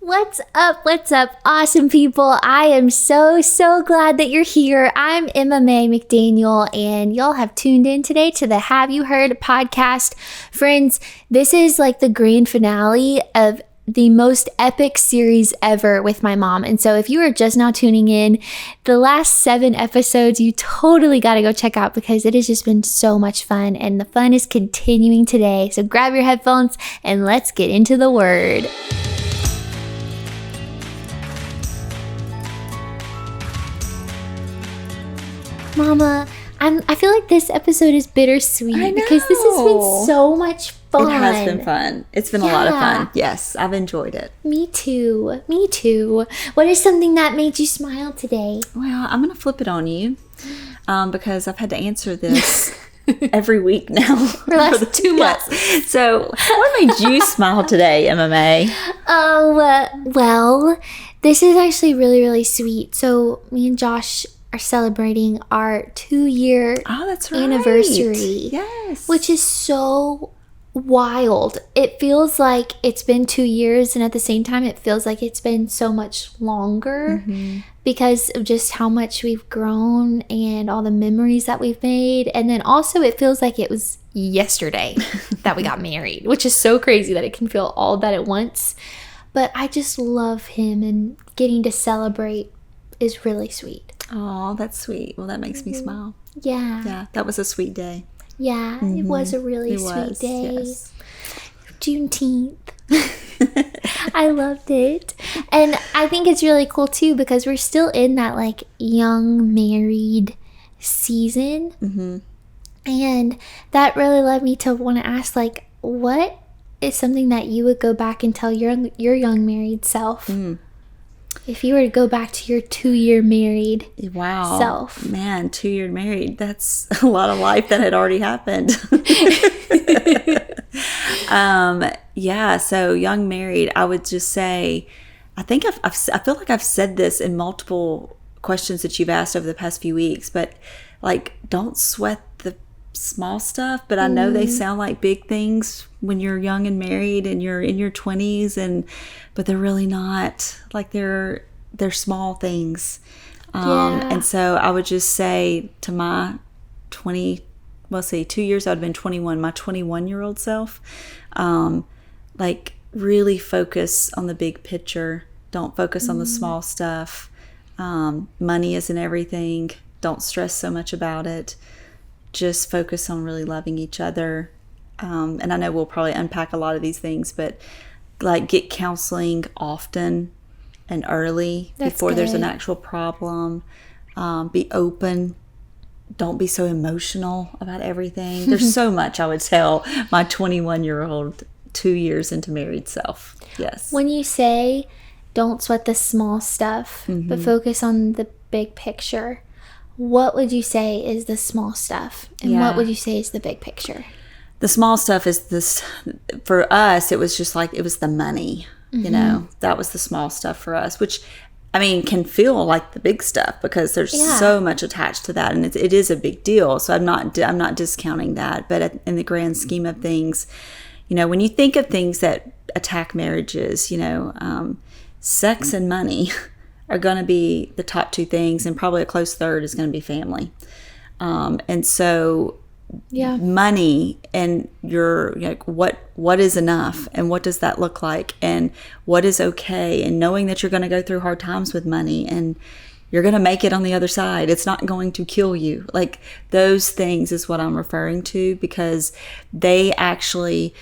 What's up, awesome people? I am so glad that you're here. I'm MMA McDaniel, and y'all have tuned in today to the Have You Heard podcast. Friends, this is like the grand finale of the most epic series ever with my mom. And so if you are just now tuning in, the last 7 episodes, you totally got to go check out because it has just been so much fun, and the fun is continuing today. So grab your headphones and let's get into the word. Mama, I feel like this episode is bittersweet because this has been so much fun. It has been fun. It's been a lot of fun. Yes, I've enjoyed it. Me too. What is something that made you smile today? Well, I'm going to flip it on you because I've had to answer this every week now. For the last 2 months. Yes. So, what made you smile today, MMA? Well, this is actually really, really sweet. So, me and Josh are celebrating our 2-year anniversary. Yes. Which is so wild. It feels like it's been 2 years, and at the same time it feels like it's been so much longer because of just how much we've grown and all the memories that we've made. And then also it feels like it was yesterday that we got married, which is so crazy that it can feel all that at once. But I just love him, and getting to celebrate is really sweet. Oh, that's sweet. Well, that makes me smile. Yeah. Yeah, that was a sweet day. Yeah, it was a really sweet day. Yes. Juneteenth. I loved it. And I think it's really cool too because we're still in that like young married season. And that really led me to want to ask, like, what is something that you would go back and tell your young married self? If you were to go back to your 2-year married self. Man, 2-year married. That's a lot of life that had already happened. Yeah, so young married, I would just say, I think I feel like I've said this in multiple questions that you've asked over the past few weeks, but like, don't sweat the small stuff, but I know they sound like big things when you're young and married and you're in your 20s, but they're really not. Like, they're small things. And so I would just say to my 2 years, I'd been 21, my 21-year-old self, like, really focus on the big picture. Don't focus on the small stuff. Money isn't everything. Don't stress so much about it. Just focus on really loving each other. And I know we'll probably unpack a lot of these things, but like, get counseling often and early before there's an actual problem. Be open. Don't be so emotional about everything. There's so much I would tell my 21-year-old 2 years into married self. Yes. When you say don't sweat the small stuff, but focus on the big picture, what would you say is the small stuff? And what would you say is the big picture? The small stuff is this, for us, it was just like, it was the money, you know, that was the small stuff for us, which, I mean, can feel like the big stuff because there's so much attached to that, and it is a big deal. So I'm not discounting that, but in the grand scheme of things, you know, when you think of things that attack marriages, you know, sex and money are going to be the top 2 things, and probably a close third is going to be family. And so money and your, like, what is enough, and what does that look like, and what is okay, and knowing that you're going to go through hard times with money and you're going to make it on the other side. It's not going to kill you. Like, those things is what I'm referring to, because they actually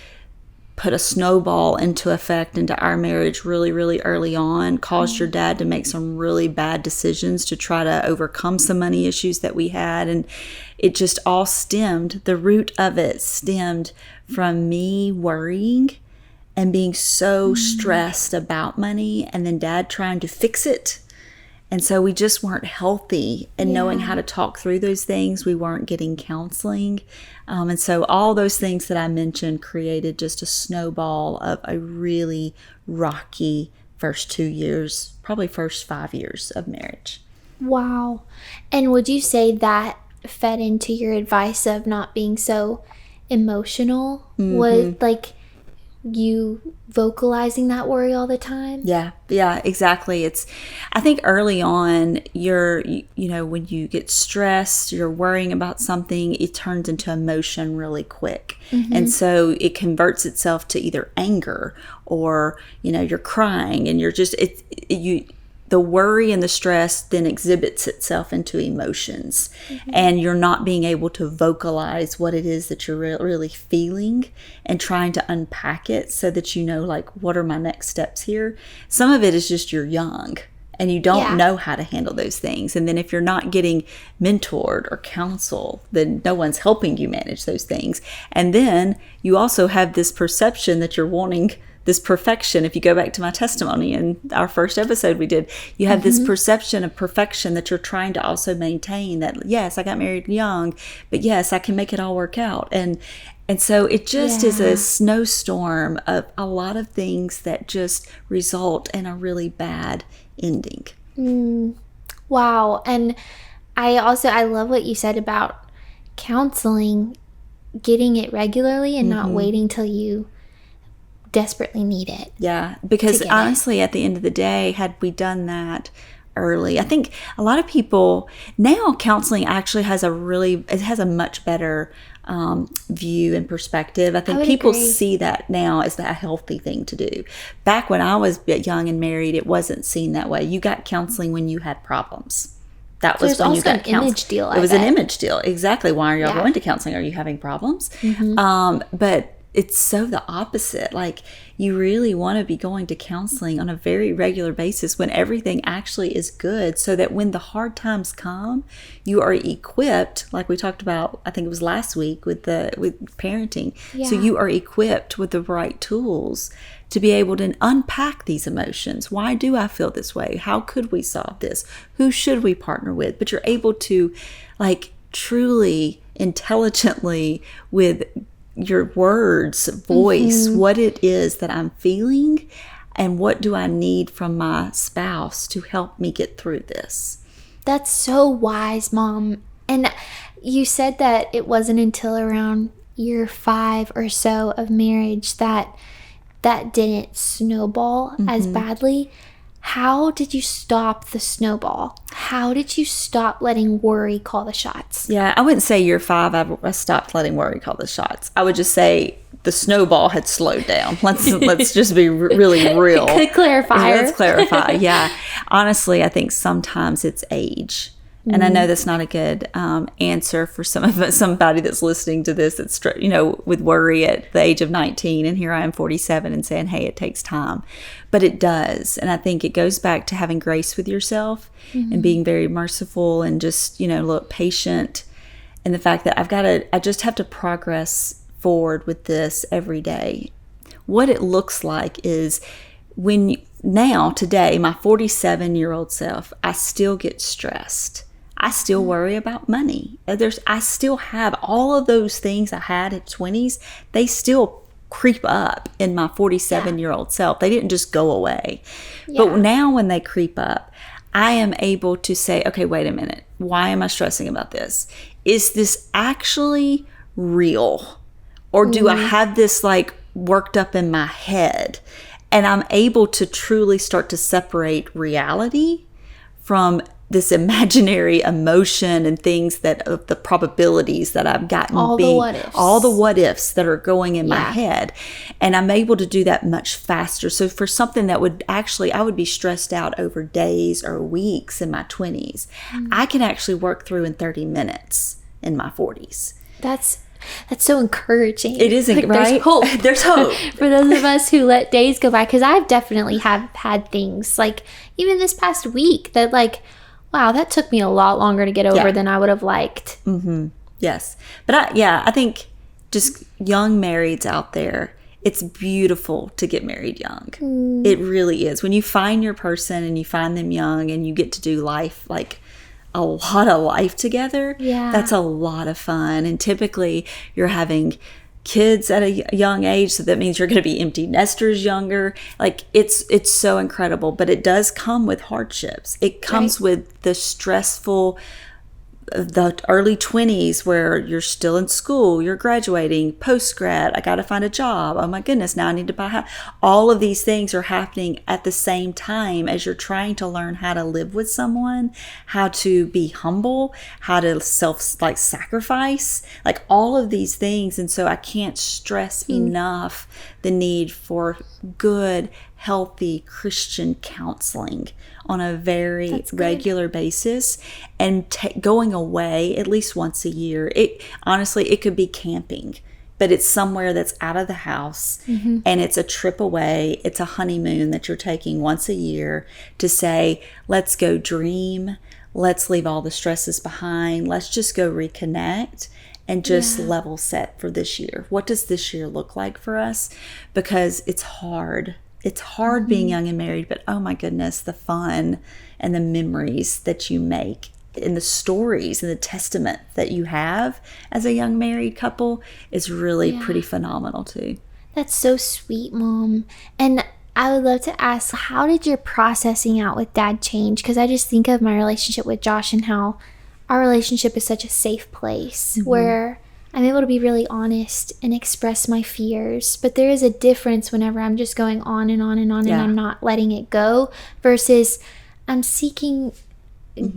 put a snowball into effect into our marriage really, really early on, caused your dad to make some really bad decisions to try to overcome some money issues that we had. And it just all stemmed, the root of it stemmed from me worrying and being so stressed about money, and then dad trying to fix it. And so we just weren't healthy in knowing how to talk through those things. We weren't getting counseling. And so all those things that I mentioned created just a snowball of a really rocky first 2 years, probably first 5 years of marriage. Wow. And would you say that fed into your advice of not being so emotional? Was like, you vocalizing that worry all the time? Yeah, exactly. I think early on, when you get stressed, you're worrying about something, it turns into emotion really quick. And so it converts itself to either anger or, you're crying and you're just, the worry and the stress then exhibits itself into emotions, and you're not being able to vocalize what it is that you're really feeling and trying to unpack it so that like, what are my next steps here? Some of it is just you're young and you don't know how to handle those things. And then if you're not getting mentored or counsel, then no one's helping you manage those things. And then you also have this perception that you're wanting this perfection. If you go back to my testimony in our first episode we did, you have this perception of perfection that you're trying to also maintain, that yes, I got married young, but yes, I can make it all work out. And so it just is a snowstorm of a lot of things that just result in a really bad ending. Wow. And I love what you said about counseling, getting it regularly and not waiting till you desperately need it. Yeah, because honestly, at the end of the day, had we done that early, I think a lot of people now, counseling actually has a much better view and perspective. I think people agree. See that now as a healthy thing to do. Back when I was young and married, it wasn't seen that way. You got counseling when you had problems. That was when you got counseling. Image deal. It was an image deal. Exactly. Why are y'all going to counseling? Are you having problems? But it's so the opposite. Like, you really want to be going to counseling on a very regular basis when everything actually is good, so that when the hard times come, you are equipped, like we talked about, I think it was last week with parenting. So you are equipped with the right tools to be able to unpack these emotions. Why do I feel this way? How could we solve this? Who should we partner with? But you're able to, like, truly intelligently, with your words, voice, what it is that I'm feeling, and what do I need from my spouse to help me get through this. That's so wise, Mom. And you said that it wasn't until around year 5 or so of marriage that didn't snowball as badly. How did you stop the snowball? How did you stop letting worry call the shots? Yeah, I wouldn't say year 5 I stopped letting worry call the shots. I would just say the snowball had slowed down. Let's just be really real. Good clarifier. Let's clarify. Yeah. Honestly, I think sometimes it's age. And I know that's not a good answer for somebody that's listening to this that's, with worry at the age of 19, and here I am 47 and saying, hey, it takes time. But it does. And I think it goes back to having grace with yourself and being very merciful and just, look, patient. And the fact that I just have to progress forward with this every day. What it looks like is today, my 47-year-old self, I still get stressed. I still worry about money. I still have all of those things I had at 20s. They still creep up in my 47-year-old self. They didn't just go away. Yeah. But now when they creep up, I am able to say, okay, wait a minute. Why am I stressing about this? Is this actually real? Or do I have this like worked up in my head? And I'm able to truly start to separate reality from this imaginary emotion and things of the probabilities that I've gotten. All the what ifs that are going in my head. And I'm able to do that much faster. So for something that I would be stressed out over days or weeks in my 20s, I can actually work through in 30 minutes in my 40s. That's so encouraging. It isn't, like, right? There's hope. There's hope. For those of us who let days go by. Because I've definitely have had things, like, even this past week, that, like, wow, that took me a lot longer to get over than I would have liked. Yes. But I think just young marrieds out there, it's beautiful to get married young. It really is. When you find your person and you find them young and you get to do life, like a lot of life together, that's a lot of fun. And typically you're having kids at a young age, so that means you're going to be empty nesters younger. Like, it's so incredible, but it does come with hardships. It comes with the stressful the early 20s where you're still in school, you're graduating, post-grad, I got to find a job. Oh my goodness, now I need to buy a house. All of these things are happening at the same time as you're trying to learn how to live with someone, how to be humble, how to sacrifice, like all of these things. And so I can't stress enough the need for good, healthy Christian counseling on a very regular basis, and going away at least once a year. Honestly, it could be camping, but it's somewhere that's out of the house, and it's a trip away. It's a honeymoon that you're taking once a year to say, let's go dream. Let's leave all the stresses behind. Let's just go reconnect and just level set for this year. What does this year look like for us? Because it's hard. It's hard being young and married, but oh my goodness, the fun and the memories that you make and the stories and the testament that you have as a young married couple is really pretty phenomenal too. That's so sweet, Mom. And I would love to ask, how did your processing out with Dad change? Because I just think of my relationship with Josh and how our relationship is such a safe place where I'm able to be really honest and express my fears. But there is a difference whenever I'm just going on and on and on and I'm not letting it go versus I'm seeking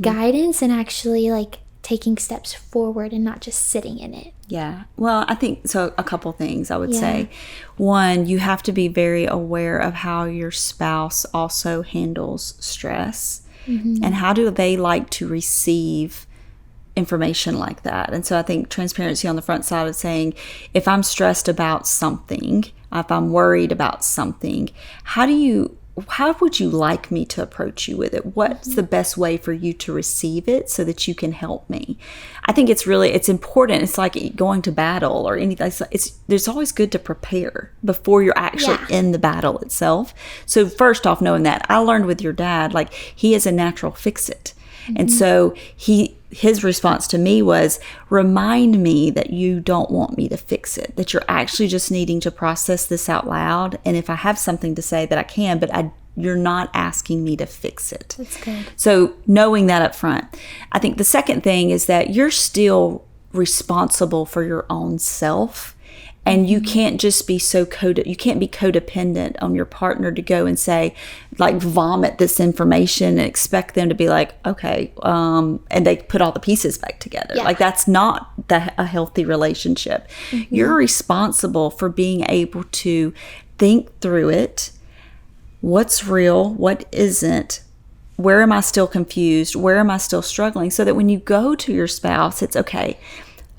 guidance and actually like taking steps forward and not just sitting in it. Yeah. Well, I think so. A couple things I would say. One, you have to be very aware of how your spouse also handles stress and how do they like to receive information like that. And so I think transparency on the front side of saying, if I'm stressed about something, if I'm worried about something, how would you like me to approach you with it? What's the best way for you to receive it so that you can help me? I think it's important. It's like going to battle or anything. There's always good to prepare before you're actually in the battle itself. So first off, knowing that, I learned with your dad, like he is a natural fix-it. And so his response to me was, remind me that you don't want me to fix it, that you're actually just needing to process this out loud. And if I have something to say that I can, but you're not asking me to fix it. That's good. So knowing that up front. I think the second thing is that you're still responsible for your own self. And you can't just be you can't be codependent on your partner to go and say, like, vomit this information and expect them to be like, okay, and they put all the pieces back together. Yeah. Like, that's not a healthy relationship. You're responsible for being able to think through it. What's real? What isn't? Where am I still confused? Where am I still struggling? So that when you go to your spouse, it's okay.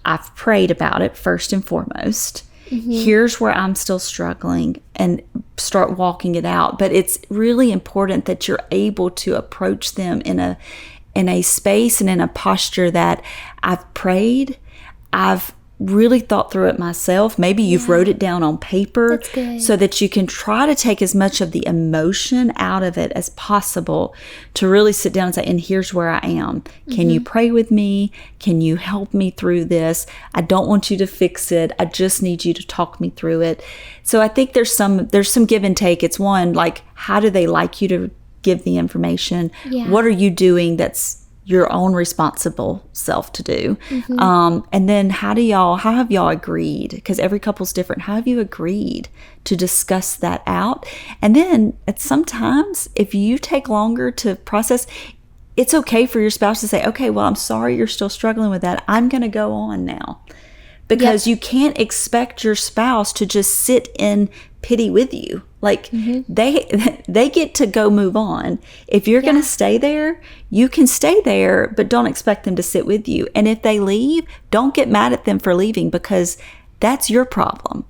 I've prayed about it first and foremost. Here's where I'm still struggling, and start walking it out. But it's really important that you're able to approach them in a space and in a posture that I've prayed, I've really thought through it myself. Maybe you've wrote it down on paper so that you can try to take as much of the emotion out of it as possible to really sit down and say, and here's where I am. Can you pray with me? Can you help me through this? I don't want you to fix it. I just need you to talk me through it. So I think there's some give and take. It's one, like, how do they like you to give the information? What are you doing that's your own responsible self to do? And then how have y'all agreed? Because every couple's different. How have you agreed to discuss that out? And then sometimes if you take longer to process, it's okay for your spouse to say, okay, well, I'm sorry you're still struggling with that. I'm going to go on now. Because you can't expect your spouse to just sit in pity with you. Like, they get to go move on. If you're going to stay there, you can stay there, but don't expect them to sit with you. And if they leave, don't get mad at them for leaving, because that's your problem.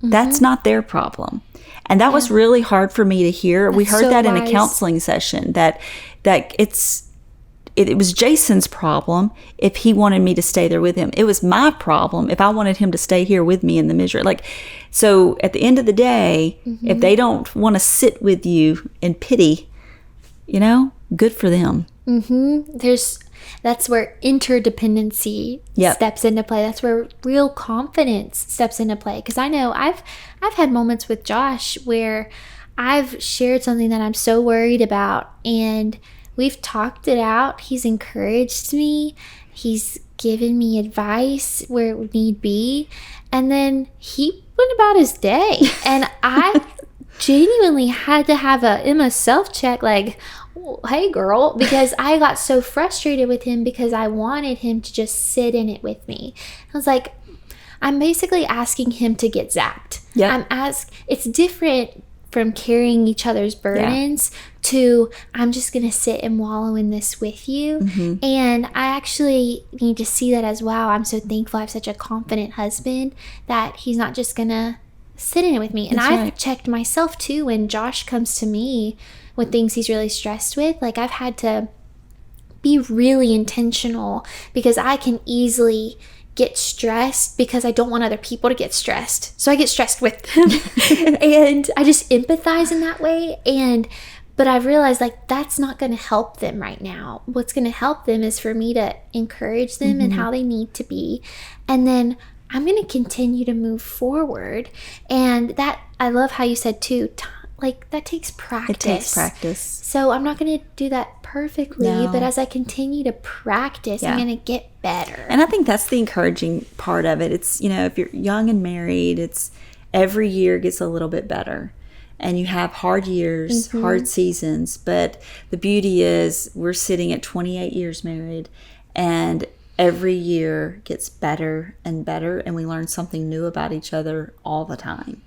That's not their problem. And that was really hard for me to hear. We heard that in a counseling session, that it was Jason's problem if he wanted me to stay there with him. It was my problem if I wanted him to stay here with me in the misery. Like, so at the end of the day, if they don't want to sit with you in pity, good for them. That's where interdependency steps into play. That's where real confidence steps into play. Because I know I've had moments with Josh where I've shared something that I'm so worried about, and we've talked it out. He's encouraged me. He's given me advice where it would need be. And then he went about his day. And I genuinely had to have a Emma self-check, like, hey girl, because I got so frustrated with him because I wanted him to just sit in it with me. I was like, I'm basically asking him to get zapped. Yeah. It's different from carrying each other's burdens to I'm just going to sit and wallow in this with you. Mm-hmm. And I actually need to see that as well. I'm so thankful I have such a confident husband that he's not just going to sit in it with me. And I've checked myself too when Josh comes to me with things he's really stressed with. Like, I've had to be really intentional because I can easily get stressed because I don't want other people to get stressed. So I get stressed with them. And I just empathize in that way. But I've realized, like, that's not going to help them right now. What's going to help them is for me to encourage them in how they need to be. And then I'm going to continue to move forward. And that, I love how you said too, like, that takes practice. It takes practice. So I'm not going to do that perfectly, but as I continue to practice, I'm going to get better. And I think that's the encouraging part of it. It's, if you're young and married, it's every year gets a little bit better. And you have hard years, hard seasons. But the beauty is we're sitting at 28 years married, and every year gets better and better, and we learn something new about each other all the time.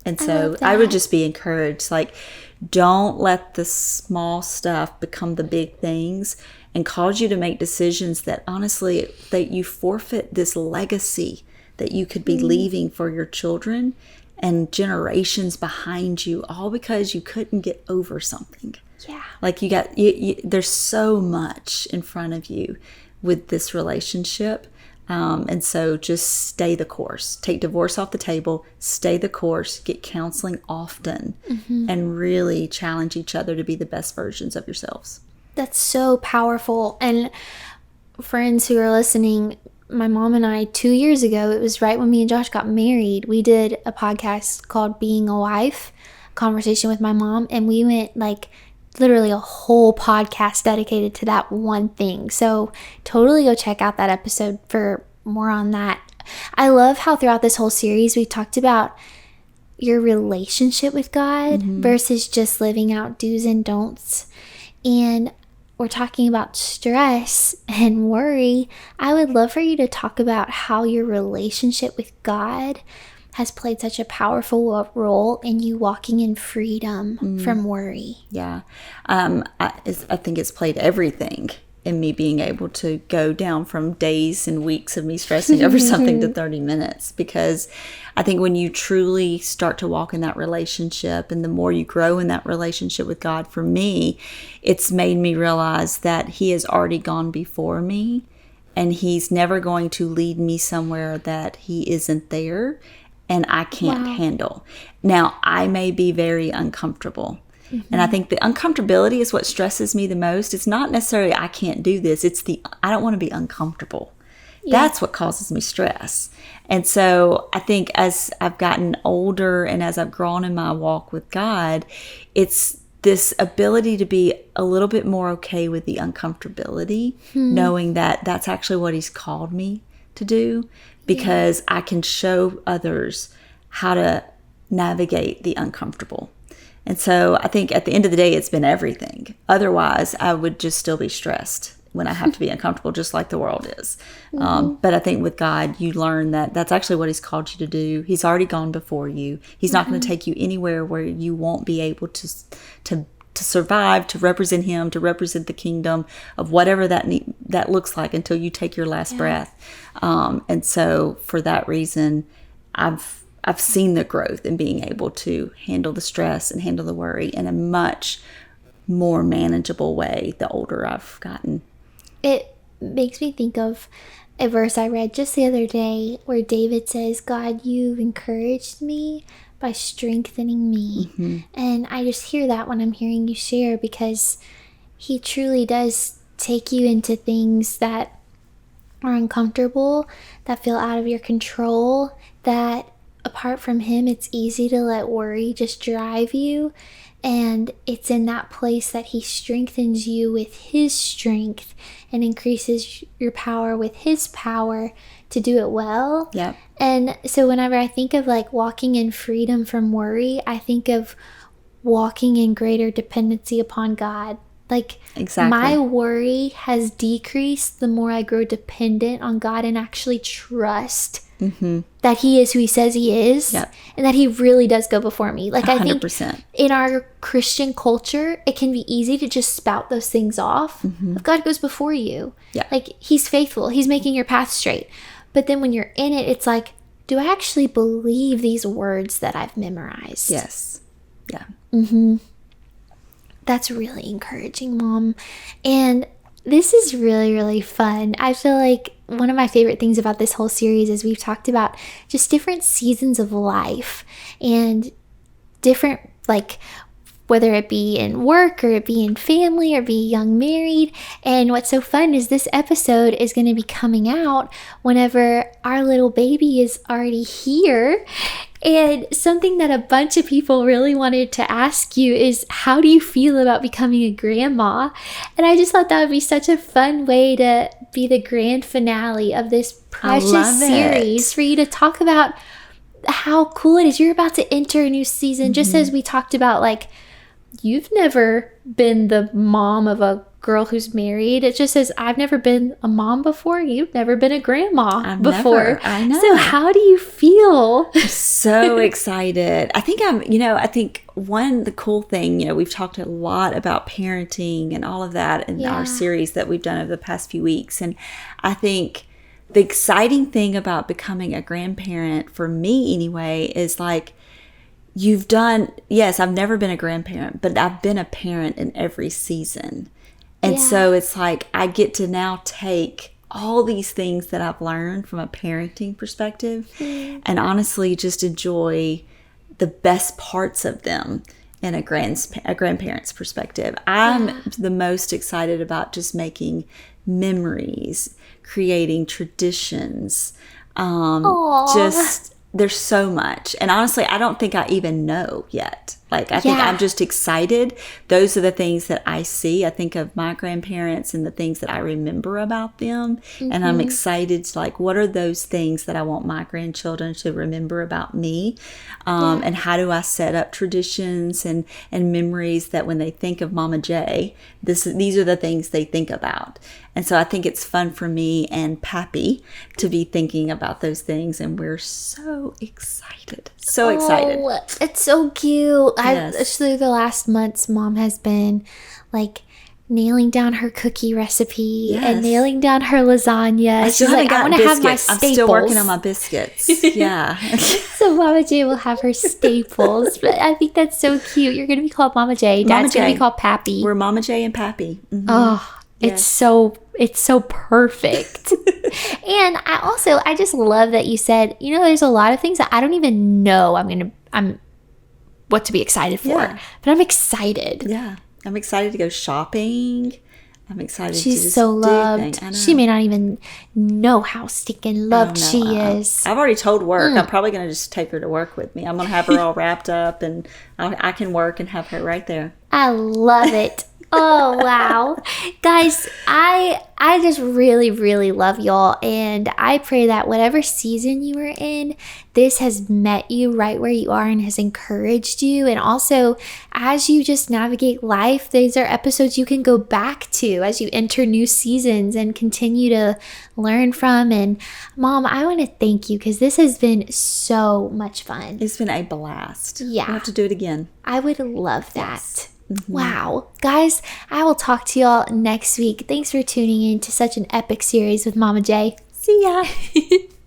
And so I would just be encouraged, like, don't let the small stuff become the big things and cause you to make decisions that honestly, that you forfeit this legacy that you could be leaving for your children and generations behind you, all because you couldn't get over something. Yeah. Like, there's so much in front of you with this relationship. And so just stay the course. Take divorce off the table, stay the course, get counseling often, and really challenge each other to be the best versions of yourselves. That's so powerful. And friends who are listening, my mom and I, 2 years ago, it was right when me and Josh got married, we did a podcast called Being a Wife, conversation with my mom, and we went like literally a whole podcast dedicated to that one thing. So totally go check out that episode for more on that. I love how throughout this whole series we've talked about your relationship with God versus just living out do's and don'ts. And we're talking about stress and worry. I would love for you to talk about how your relationship with God has played such a powerful role in you walking in freedom from worry. Yeah. I think it's played everything in me being able to go down from days and weeks of me stressing over something to 30 minutes. Because I think when you truly start to walk in that relationship, and the more you grow in that relationship with God, for me, it's made me realize that He has already gone before me, and He's never going to lead me somewhere that He isn't there and I can't handle. Now, I may be very uncomfortable. And I think the uncomfortability is what stresses me the most. It's not necessarily I can't do this. It's I don't want to be uncomfortable. Yeah. That's what causes me stress. And so I think as I've gotten older and as I've grown in my walk with God, it's this ability to be a little bit more okay with the uncomfortability, knowing that that's actually what He's called me to do, because I can show others how to navigate the uncomfortable. And so I think at the end of the day, it's been everything. Otherwise, I would just still be stressed when I have to be uncomfortable, just like the world is. But I think with God, you learn that that's actually what He's called you to do. He's already gone before you. He's not going to take you anywhere where you won't be able to survive, to represent Him, to represent the kingdom of whatever that looks like until you take your last breath. And so for that reason, I've seen the growth in being able to handle the stress and handle the worry in a much more manageable way the older I've gotten. It makes me think of a verse I read just the other day where David says, God, you've encouraged me by strengthening me. And I just hear that when I'm hearing you share, because He truly does take you into things that are uncomfortable, that feel out of your control, that apart from Him, it's easy to let worry just drive you. And it's in that place that he strengthens you with his strength and increases your power with his power to do it well. Yep. And so whenever I think of like walking in freedom from worry, I think of walking in greater dependency upon God. Like, exactly. My worry has decreased the more I grow dependent on God and actually trust that he is who he says he is, and that he really does go before me. Like, 100%. I think in our Christian culture, it can be easy to just spout those things off. If God goes before you, like, he's faithful, he's making your path straight. But then when you're in it, it's like, do I actually believe these words that I've memorized? Yes. Yeah. That's really encouraging, Mom. And this is really, really fun. I feel like one of my favorite things about this whole series is we've talked about just different seasons of life and different, like, whether it be in work or it be in family or be young married. And what's so fun is this episode is going to be coming out whenever our little baby is already here. And something that a bunch of people really wanted to ask you is, how do you feel about becoming a grandma? And I just thought that would be such a fun way to be the grand finale of this precious series for you to talk about how cool it is. You're about to enter a new season, just as we talked about, like, you've never been the mom of a girl who's married. It just says, I've never been a mom before. You've never been a grandma before. I know. So how do you feel? I'm so excited. I think the cool thing, we've talked a lot about parenting and all of that in our series that we've done over the past few weeks. And I think the exciting thing about becoming a grandparent, for me anyway, is like, I've never been a grandparent, but I've been a parent in every season. And so it's like, I get to now take all these things that I've learned from a parenting perspective and honestly just enjoy the best parts of them in a grandparent's perspective. I'm the most excited about just making memories, creating traditions, there's so much. And honestly, I don't think I even know yet. Like, I think I'm just excited. Those are the things that I see. I think of my grandparents and the things that I remember about them. And I'm excited to, like, what are those things that I want my grandchildren to remember about me? And how do I set up traditions and memories that when they think of Momma J, these are the things they think about. And so I think it's fun for me and Pappy to be thinking about those things. And we're so excited. So excited. It's so cute. Through the last months, Mom has been like nailing down her cookie recipe and nailing down her lasagna. She's like, I want to have my staples. I'm still working on my biscuits. Yeah. So Momma J will have her staples. But I think that's so cute. You're going to be called Momma J. Dad's going to be called Pappy. We're Momma J and Pappy. Oh, it's so perfect. And I just love that you said, there's a lot of things that I don't even know I'm what to be excited for, but I'm excited. Yeah. I'm excited to go shopping. I'm excited to She's so loved. She may not even know how stinking loved she is. I've already told work. I'm probably going to just take her to work with me. I'm going to have her all wrapped up and I can work and have her right there. I love it. Oh, wow. Guys, I just really, really love y'all. And I pray that whatever season you are in, this has met you right where you are and has encouraged you. And also, as you just navigate life, these are episodes you can go back to as you enter new seasons and continue to learn from. And Mom, I want to thank you because this has been so much fun. It's been a blast. Yeah. We'll have to do it again. I would love that. Yes. Wow. Guys, I will talk to y'all next week. Thanks for tuning in to such an epic series with Momma J. See ya.